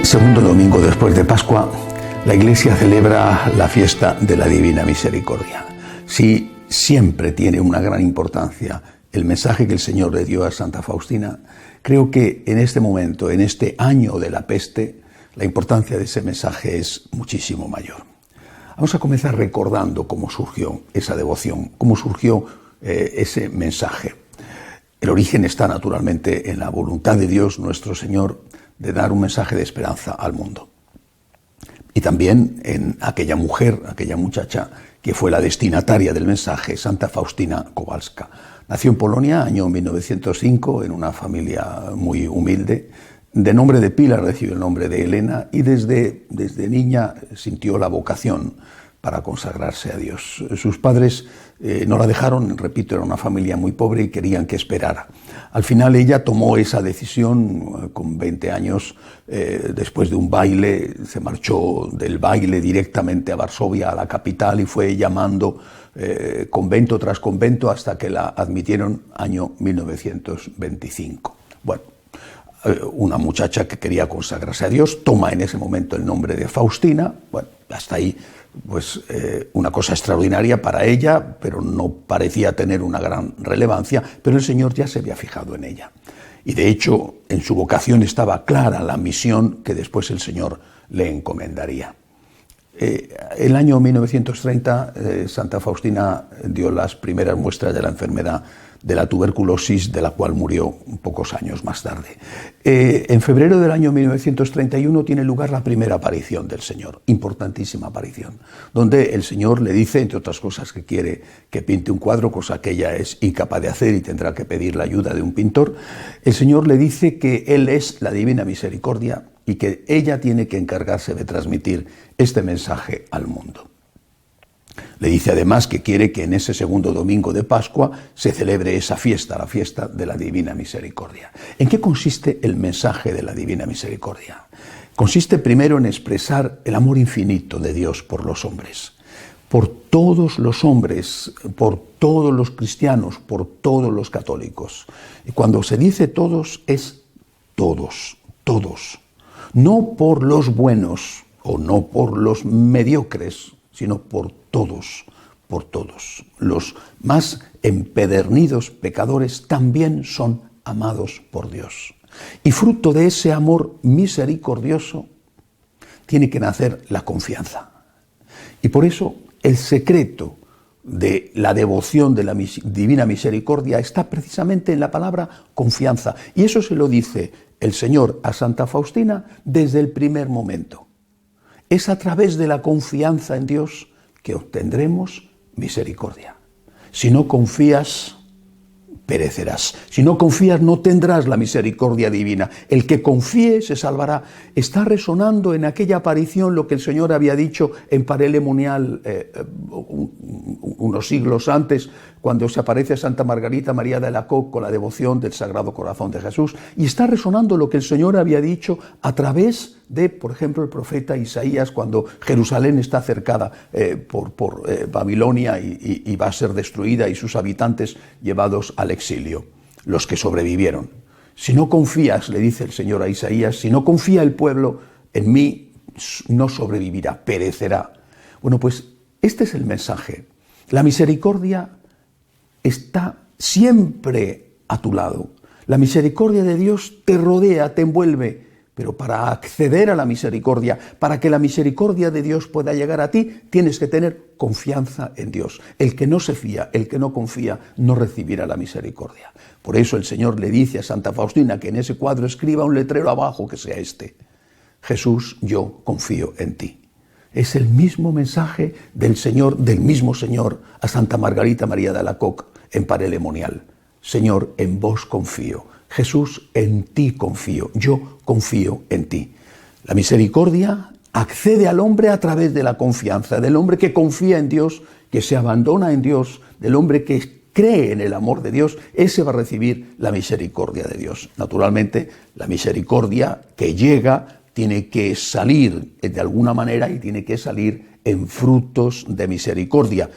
Segundo domingo después de Pascua, la Iglesia celebra la fiesta de la Divina Misericordia. Sí, siempre tiene una gran importancia el mensaje que el Señor le dio a Santa Faustina. Creo que en este momento, en este año de la peste, la importancia de ese mensaje es muchísimo mayor. Vamos a comenzar recordando cómo surgió esa devoción, cómo surgió ese mensaje. El origen está naturalmente en la voluntad de Dios, nuestro Señor, de dar un mensaje de esperanza al mundo. Y también en aquella mujer, aquella muchacha que fue la destinataria del mensaje, Santa Faustina Kowalska. Nació en Polonia, año 1905, en una familia muy humilde. De nombre de Pilar recibió el nombre de Elena y desde niña sintió la vocación para consagrarse a Dios. Sus padres no la dejaron, repito, era una familia muy pobre y querían que esperara. Al final ella tomó esa decisión con 20 años, después de un baile, se marchó del baile directamente a Varsovia, a la capital, y fue llamando convento tras convento hasta que la admitieron año 1925. Bueno, una muchacha que quería consagrarse a Dios toma en ese momento el nombre de Faustina. Bueno, hasta ahí pues una cosa extraordinaria para ella, pero no parecía tener una gran relevancia, pero el Señor ya se había fijado en ella. Y de hecho, en su vocación estaba clara la misión que después el Señor le encomendaría. El año 1930, Santa Faustina dio las primeras muestras de la enfermedad de la tuberculosis, de la cual murió pocos años más tarde. En febrero del año 1931 tiene lugar la primera aparición del Señor, importantísima aparición, donde el Señor le dice, entre otras cosas, que quiere que pinte un cuadro, cosa que ella es incapaz de hacer y tendrá que pedir la ayuda de un pintor. El Señor le dice que Él es la Divina Misericordia y que ella tiene que encargarse de transmitir este mensaje al mundo. Le dice además que quiere que en ese segundo domingo de Pascua se celebre esa fiesta, la fiesta de la Divina Misericordia. ¿En qué consiste el mensaje de la Divina Misericordia? Consiste primero en expresar el amor infinito de Dios por los hombres, por todos los hombres, por todos los cristianos, por todos los católicos. Y cuando se dice todos, es todos, todos. No por los buenos o no por los mediocres, sino por todos, por todos. Los más empedernidos pecadores también son amados por Dios. Y fruto de ese amor misericordioso tiene que nacer la confianza. Y por eso el secreto de la devoción de la Divina Misericordia está precisamente en la palabra confianza. Y eso se lo dice el Señor a Santa Faustina desde el primer momento. Es a través de la confianza en Dios que obtendremos misericordia. Si no confías, perecerás. Si no confías, no tendrás la misericordia divina. El que confíe se salvará. Está resonando en aquella aparición lo que el Señor había dicho en Parelemonial unos siglos antes, cuando se aparece a Santa Margarita María de Alacoque con la devoción del Sagrado Corazón de Jesús. Y está resonando lo que el Señor había dicho a través de, por ejemplo, el profeta Isaías, cuando Jerusalén está cercada por Babilonia y va a ser destruida y sus habitantes llevados al exilio, los que sobrevivieron. Si no confías, le dice el Señor a Isaías, si no confía el pueblo en mí, no sobrevivirá, perecerá. Bueno, pues este es el mensaje. La misericordia está siempre a tu lado. La misericordia de Dios te rodea, te envuelve. Pero para acceder a la misericordia, para que la misericordia de Dios pueda llegar a ti, tienes que tener confianza en Dios. El que no se fía, el que no confía, no recibirá la misericordia. Por eso el Señor le dice a Santa Faustina que en ese cuadro escriba un letrero abajo que sea este: Jesús, yo confío en ti. Es el mismo mensaje del Señor, del mismo Señor, a Santa Margarita María de Alacoque en Parelemonial. Señor, en vos confío. Jesús, en ti confío, yo confío en ti. La misericordia accede al hombre a través de la confianza, del hombre que confía en Dios, que se abandona en Dios, del hombre que cree en el amor de Dios, ese va a recibir la misericordia de Dios. Naturalmente, la misericordia que llega tiene que salir de alguna manera y tiene que salir en frutos de misericordia.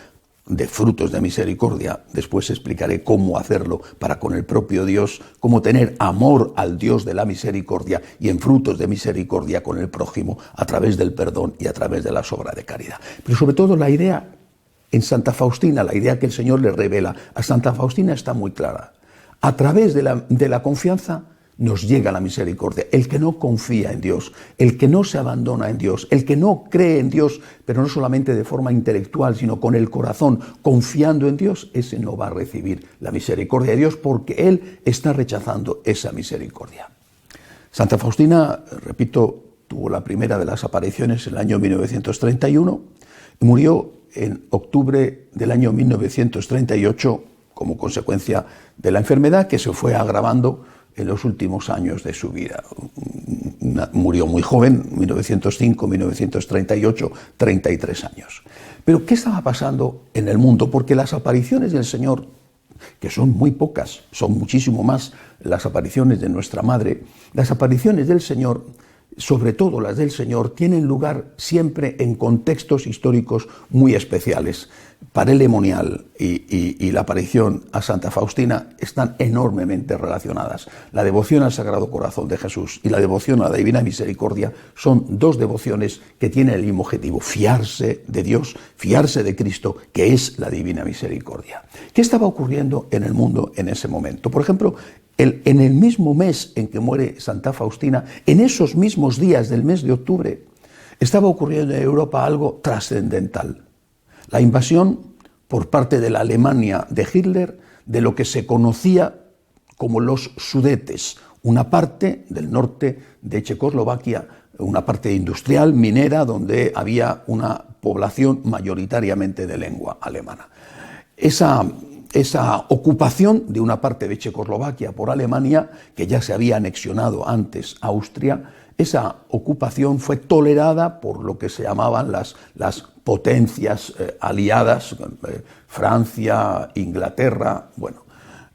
de frutos de misericordia. Después explicaré cómo hacerlo para con el propio Dios, cómo tener amor al Dios de la misericordia y en frutos de misericordia con el prójimo a través del perdón y a través de la obra de caridad. Pero sobre todo la idea en Santa Faustina, la idea que el Señor le revela a Santa Faustina está muy clara. A través de la confianza nos llega la misericordia. El que no confía en Dios, el que no se abandona en Dios, el que no cree en Dios, pero no solamente de forma intelectual, sino con el corazón, confiando en Dios, ese no va a recibir la misericordia de Dios porque él está rechazando esa misericordia. Santa Faustina, repito, tuvo la primera de las apariciones en el año 1931 y murió en octubre del año 1938 como consecuencia de la enfermedad que se fue agravando en los últimos años de su vida. Murió muy joven, 1905, 1938, 33 años. Pero ¿qué estaba pasando en el mundo? Porque las apariciones del Señor, que son muy pocas, son muchísimo más las apariciones de nuestra Madre, las apariciones del Señor, sobre todo las del Señor, tienen lugar siempre en contextos históricos muy especiales. Parelemonial y la aparición a Santa Faustina están enormemente relacionadas. La devoción al Sagrado Corazón de Jesús y la devoción a la Divina Misericordia son dos devociones que tienen el mismo objetivo: fiarse de Dios, fiarse de Cristo, que es la Divina Misericordia. ¿Qué estaba ocurriendo en el mundo en ese momento? Por ejemplo, en el mismo mes en que muere Santa Faustina, en esos mismos días del mes de octubre, estaba ocurriendo en Europa algo trascendental. La invasión por parte de la Alemania de Hitler de lo que se conocía como los Sudetes, una parte del norte de Checoslovaquia, una parte industrial, minera, donde había una población mayoritariamente de lengua alemana. Esa ocupación de una parte de Checoslovaquia por Alemania, que ya se había anexionado antes a Austria, esa ocupación fue tolerada por lo que se llamaban las potencias aliadas, Francia, Inglaterra, bueno,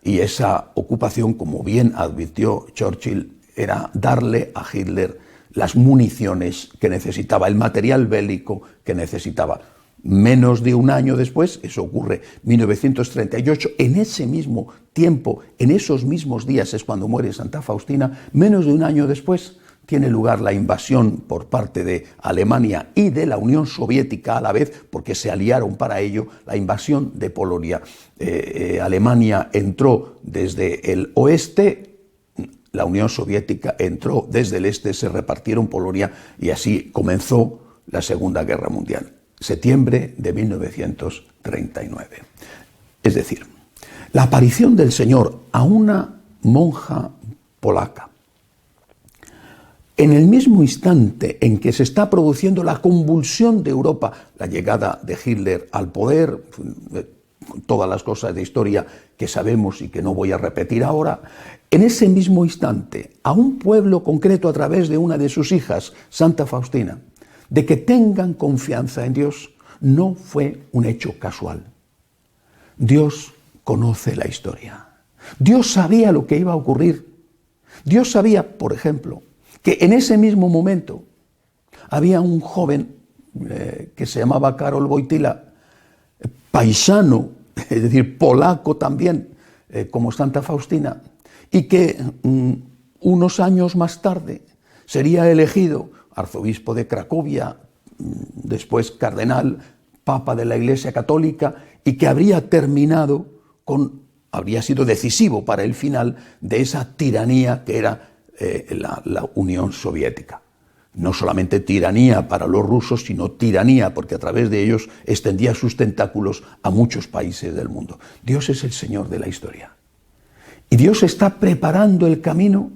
y esa ocupación, como bien advirtió Churchill, era darle a Hitler las municiones que necesitaba, el material bélico que necesitaba. Menos de un año después, eso ocurre 1938, en ese mismo tiempo, en esos mismos días es cuando muere Santa Faustina, menos de un año después tiene lugar la invasión por parte de Alemania y de la Unión Soviética a la vez, porque se aliaron para ello, la invasión de Polonia. Alemania entró desde el oeste, la Unión Soviética entró desde el este, se repartieron Polonia y así comenzó la Segunda Guerra Mundial. Septiembre de 1939. Es decir, la aparición del Señor a una monja polaca, en el mismo instante en que se está produciendo la convulsión de Europa, la llegada de Hitler al poder, todas las cosas de historia que sabemos y que no voy a repetir ahora, en ese mismo instante, a un pueblo concreto a través de una de sus hijas, Santa Faustina, de que tengan confianza en Dios, no fue un hecho casual. Dios conoce la historia. Dios sabía lo que iba a ocurrir. Dios sabía, por ejemplo, que en ese mismo momento había un joven que se llamaba Karol Wojtyła, paisano, es decir, polaco también, como Santa Faustina, y que unos años más tarde sería elegido arzobispo de Cracovia, después cardenal, papa de la Iglesia Católica, y que habría sido decisivo para el final de esa tiranía que era la Unión Soviética. No solamente tiranía para los rusos, sino tiranía porque a través de ellos extendía sus tentáculos a muchos países del mundo. Dios es el Señor de la historia. Y Dios está preparando el camino,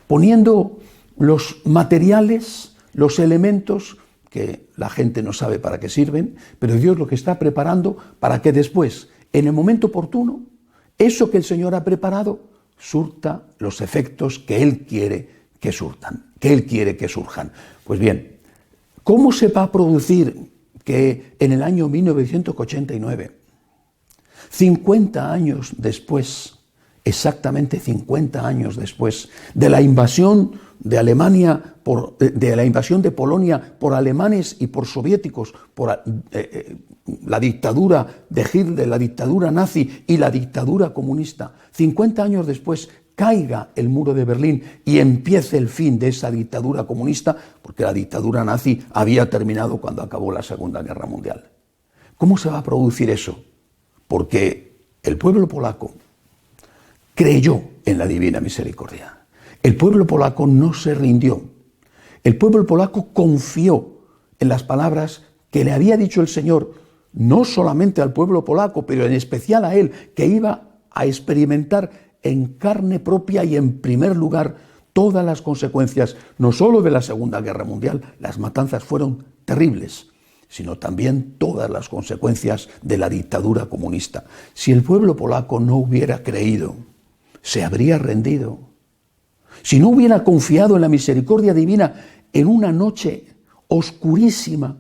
poniendo los materiales, los elementos que la gente no sabe para qué sirven, pero Dios lo que está preparando para que después, en el momento oportuno, eso que el Señor ha preparado surta los efectos que Él quiere que surtan, que Él quiere que surjan. Pues bien, ¿cómo se va a producir que en el año 1989, 50 años después, exactamente 50 años después de la invasión de Alemania, de la invasión de Polonia por alemanes y por soviéticos, por la dictadura de Hitler, la dictadura nazi y la dictadura comunista. 50 años después caiga el muro de Berlín y empiece el fin de esa dictadura comunista, porque la dictadura nazi había terminado cuando acabó la Segunda Guerra Mundial. ¿Cómo se va a producir eso? Porque el pueblo polaco creyó en la divina misericordia. El pueblo polaco no se rindió. El pueblo polaco confió en las palabras que le había dicho el Señor, no solamente al pueblo polaco, pero en especial a él, que iba a experimentar en carne propia y en primer lugar todas las consecuencias, no solo de la Segunda Guerra Mundial, las matanzas fueron terribles, sino también todas las consecuencias de la dictadura comunista. Si el pueblo polaco no hubiera creído, se habría rendido. Si no hubiera confiado en la misericordia divina en una noche oscurísima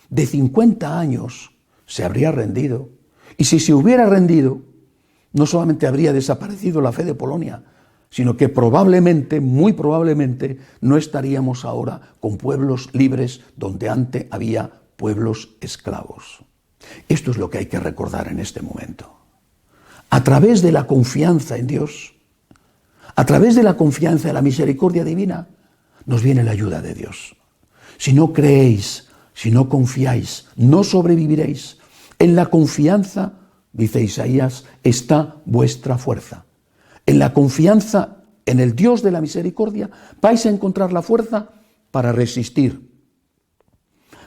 de 50 años, se habría rendido. Y si se hubiera rendido, no solamente habría desaparecido la fe de Polonia, sino que probablemente, muy probablemente, no estaríamos ahora con pueblos libres donde antes había pueblos esclavos. Esto es lo que hay que recordar en este momento. A través de la confianza en Dios, a través de la confianza en la misericordia divina, nos viene la ayuda de Dios. Si no creéis, si no confiáis, no sobreviviréis. En la confianza, dice Isaías, está vuestra fuerza. En la confianza en el Dios de la misericordia vais a encontrar la fuerza para resistir.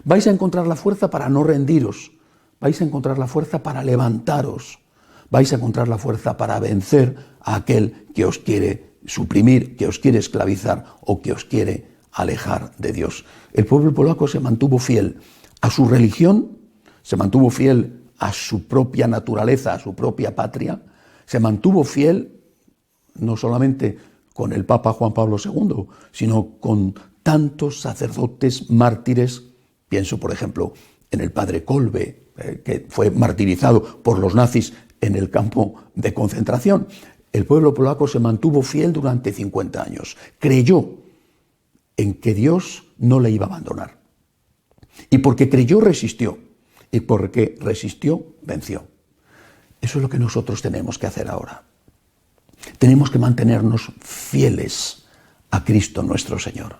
Vais a encontrar la fuerza para no rendiros. Vais a encontrar la fuerza para levantaros. Vais a encontrar la fuerza para vencer a aquel que os quiere suprimir, que os quiere esclavizar o que os quiere alejar de Dios. El pueblo polaco se mantuvo fiel a su religión, se mantuvo fiel a su propia naturaleza, a su propia patria, se mantuvo fiel no solamente con el Papa Juan Pablo II, sino con tantos sacerdotes mártires. Pienso, por ejemplo, en el padre Kolbe, que fue martirizado por los nazis en el campo de concentración. El pueblo polaco se mantuvo fiel durante 50 años. Creyó en que Dios no le iba a abandonar. Y porque creyó, resistió. Y porque resistió, venció. Eso es lo que nosotros tenemos que hacer ahora. Tenemos que mantenernos fieles a Cristo nuestro Señor.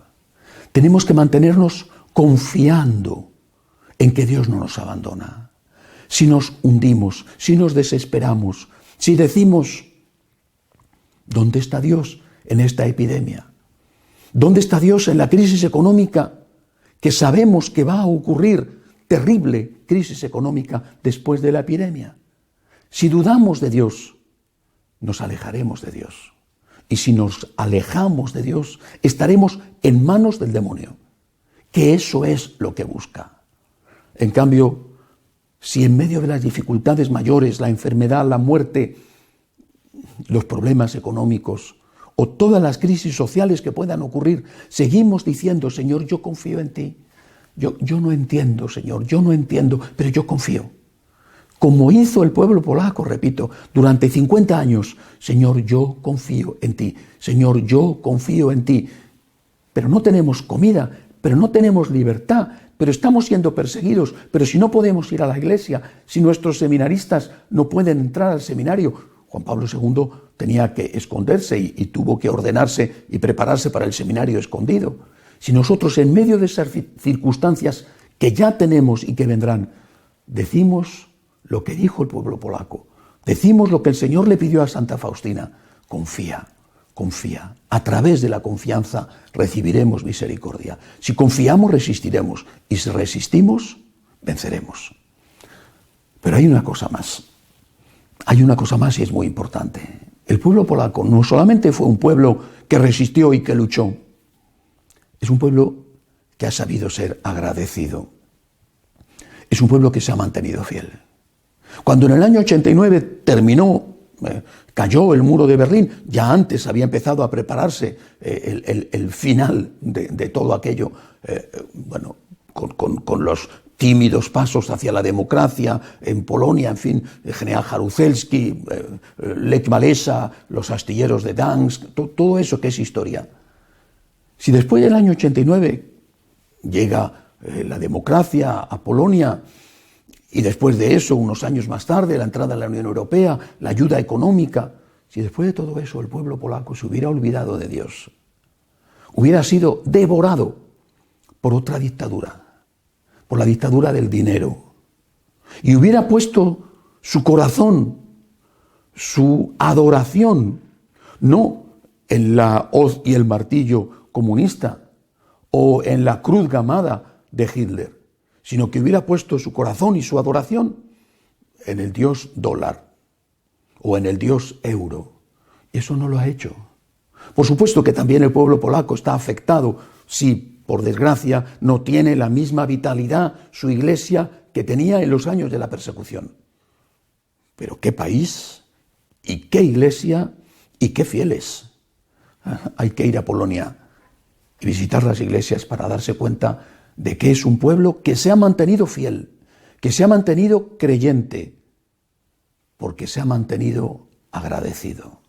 Tenemos que mantenernos confiando en que Dios no nos abandona. Si nos hundimos, si nos desesperamos, si decimos, ¿dónde está Dios en esta epidemia? ¿Dónde está Dios en la crisis económica que sabemos que va a ocurrir? Terrible crisis económica después de la epidemia. Si dudamos de Dios, nos alejaremos de Dios. Y si nos alejamos de Dios, estaremos en manos del demonio, que eso es lo que busca. En cambio, si en medio de las dificultades mayores, la enfermedad, la muerte, los problemas económicos o todas las crisis sociales que puedan ocurrir, seguimos diciendo, Señor, yo confío en ti. Yo no entiendo, Señor, yo no entiendo, pero yo confío. Como hizo el pueblo polaco, repito, durante 50 años, Señor, yo confío en ti. Señor, yo confío en ti. Pero no tenemos comida, pero no tenemos libertad, pero estamos siendo perseguidos, pero si no podemos ir a la iglesia, si nuestros seminaristas no pueden entrar al seminario, Juan Pablo II tenía que esconderse y tuvo que ordenarse y prepararse para el seminario escondido. Si nosotros en medio de esas circunstancias que ya tenemos y que vendrán, decimos lo que dijo el pueblo polaco, decimos lo que el Señor le pidió a Santa Faustina, confía, confía. A través de la confianza recibiremos misericordia. Si confiamos, resistiremos. Y si resistimos, venceremos. Pero hay una cosa más. Hay una cosa más y es muy importante. El pueblo polaco no solamente fue un pueblo que resistió y que luchó, es un pueblo que ha sabido ser agradecido. Es un pueblo que se ha mantenido fiel. Cuando en el año 89 cayó el muro de Berlín, ya antes había empezado a prepararse el final de todo aquello, con los tímidos pasos hacia la democracia en Polonia, en fin, el general Jaruzelski, Lech Walesa, los astilleros de Gdansk, todo eso que es historia. Si después del año 89 llega la democracia a Polonia y después de eso, unos años más tarde, la entrada en la Unión Europea, la ayuda económica, si después de todo eso el pueblo polaco se hubiera olvidado de Dios, hubiera sido devorado por otra dictadura, por la dictadura del dinero, y hubiera puesto su corazón, su adoración, no en la hoz y el martillo comunista o en la cruz gamada de Hitler, sino que hubiera puesto su corazón y su adoración en el dios dólar o en el dios euro. Y eso no lo ha hecho. Por supuesto que también el pueblo polaco está afectado si, por desgracia, no tiene la misma vitalidad su iglesia que tenía en los años de la persecución. Pero qué país, y qué iglesia, y qué fieles. Hay que ir a Polonia y visitar las iglesias para darse cuenta de que es un pueblo que se ha mantenido fiel, que se ha mantenido creyente, porque se ha mantenido agradecido.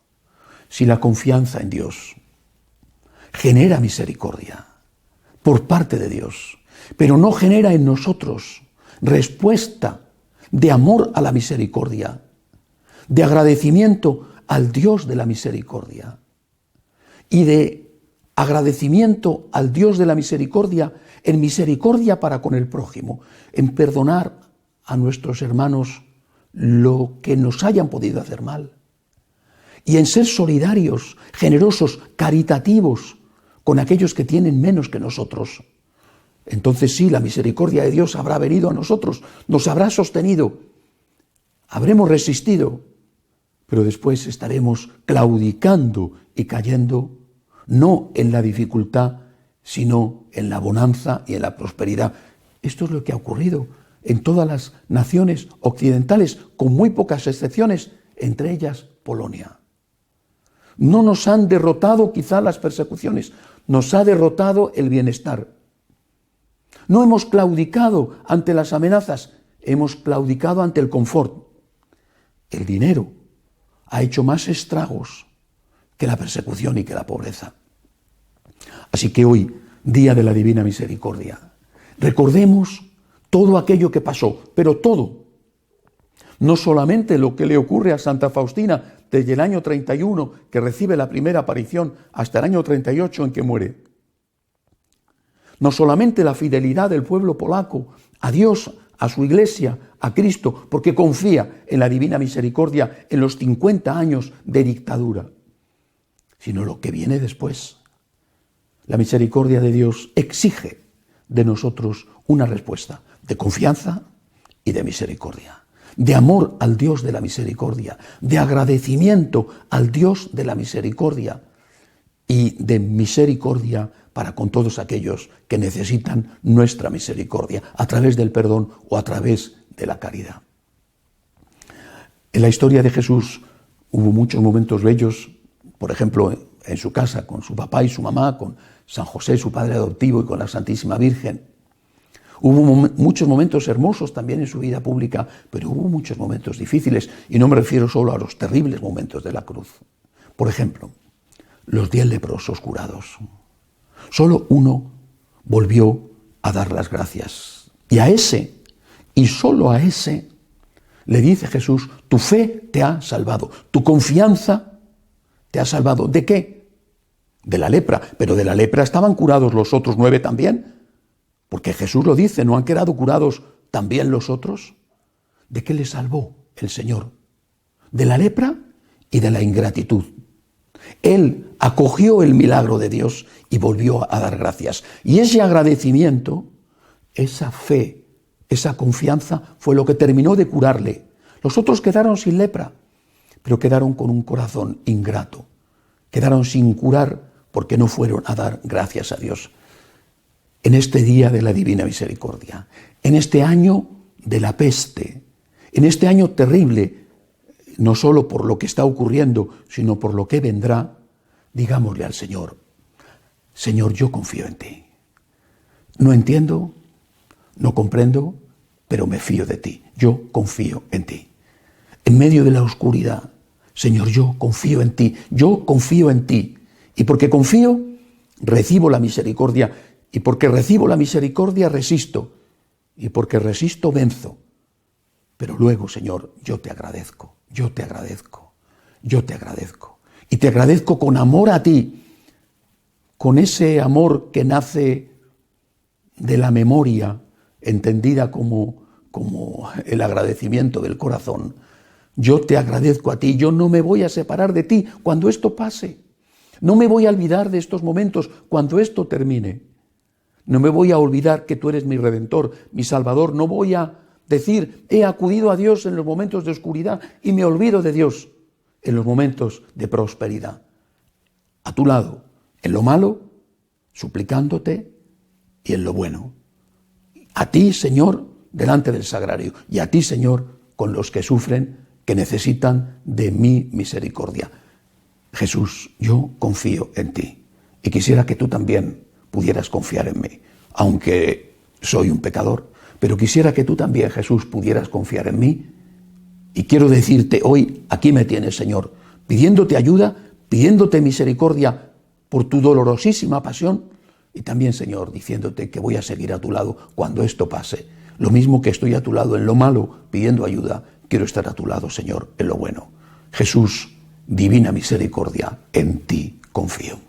Si la confianza en Dios genera misericordia por parte de Dios, pero no genera en nosotros respuesta de amor a la misericordia, de agradecimiento al Dios de la misericordia y de agradecimiento al Dios de la misericordia en misericordia para con el prójimo, en perdonar a nuestros hermanos lo que nos hayan podido hacer mal, y en ser solidarios, generosos, caritativos con aquellos que tienen menos que nosotros. Entonces sí, la misericordia de Dios habrá venido a nosotros, nos habrá sostenido, habremos resistido, pero después estaremos claudicando y cayendo, no en la dificultad, sino en la bonanza y en la prosperidad. Esto es lo que ha ocurrido en todas las naciones occidentales, con muy pocas excepciones, entre ellas Polonia. No nos han derrotado quizá las persecuciones, nos ha derrotado el bienestar. No hemos claudicado ante las amenazas, hemos claudicado ante el confort. El dinero ha hecho más estragos que la persecución y que la pobreza. Así que hoy, Día de la Divina Misericordia, recordemos todo aquello que pasó, pero todo. No solamente lo que le ocurre a Santa Faustina desde el año 31, que recibe la primera aparición, hasta el año 38 en que muere. No solamente la fidelidad del pueblo polaco a Dios, a su iglesia, a Cristo, porque confía en la divina misericordia en los 50 años de dictadura, sino lo que viene después. La misericordia de Dios exige de nosotros una respuesta de confianza y de misericordia, de amor al Dios de la misericordia, de agradecimiento al Dios de la misericordia y de misericordia para con todos aquellos que necesitan nuestra misericordia a través del perdón o a través de la caridad. En la historia de Jesús hubo muchos momentos bellos, por ejemplo, en su casa, con su papá y su mamá, con San José, su padre adoptivo, y con la Santísima Virgen. Hubo muchos momentos hermosos también en su vida pública, pero hubo muchos momentos difíciles, y no me refiero solo a los terribles momentos de la cruz. Por ejemplo, los 10 leprosos curados. Solo uno volvió a dar las gracias. Y a ese, y solo a ese, le dice Jesús: tu fe te ha salvado, tu confianza te ha salvado. ¿De qué? De la lepra. Pero de la lepra estaban curados los otros 9 también. Porque Jesús lo dice, ¿no han quedado curados también los otros? ¿De qué le salvó el Señor? De la lepra y de la ingratitud. Él acogió el milagro de Dios y volvió a dar gracias. Y ese agradecimiento, esa fe, esa confianza fue lo que terminó de curarle. Los otros quedaron sin lepra, pero quedaron con un corazón ingrato. Quedaron sin curar porque no fueron a dar gracias a Dios. En este día de la Divina Misericordia, en este año de la peste, en este año terrible, no solo por lo que está ocurriendo, sino por lo que vendrá, digámosle al Señor: Señor, yo confío en ti. No entiendo, No comprendo, pero me fío de ti. Yo confío en ti. En medio de la oscuridad, Señor, yo confío en ti. Yo confío en ti. Y porque confío, recibo la misericordia. Y porque recibo la misericordia, resisto. Y porque resisto, venzo. Pero luego, Señor, yo te agradezco. Yo te agradezco. Yo te agradezco. Y te agradezco con amor a ti. Con ese amor que nace de la memoria, entendida como el agradecimiento del corazón. Yo te agradezco a ti, yo no me voy a separar de ti cuando esto pase. No me voy a olvidar de estos momentos cuando esto termine. No me voy a olvidar que tú eres mi Redentor, mi Salvador. No voy a decir, he acudido a Dios en los momentos de oscuridad y me olvido de Dios en los momentos de prosperidad. A tu lado, en lo malo, suplicándote, y en lo bueno. A ti, Señor, delante del sagrario, y a ti, Señor, con los que sufren, que necesitan de mi misericordia. Jesús, yo confío en ti, y quisiera que tú también pudieras confiar en mí, aunque soy un pecador, pero quisiera que tú también, Jesús, pudieras confiar en mí, y quiero decirte hoy, aquí me tienes, Señor, pidiéndote ayuda, pidiéndote misericordia por tu dolorosísima pasión, y también, Señor, diciéndote que voy a seguir a tu lado cuando esto pase. Lo mismo que estoy a tu lado en lo malo, pidiendo ayuda, quiero estar a tu lado, Señor, en lo bueno. Jesús, divina misericordia, en ti confío.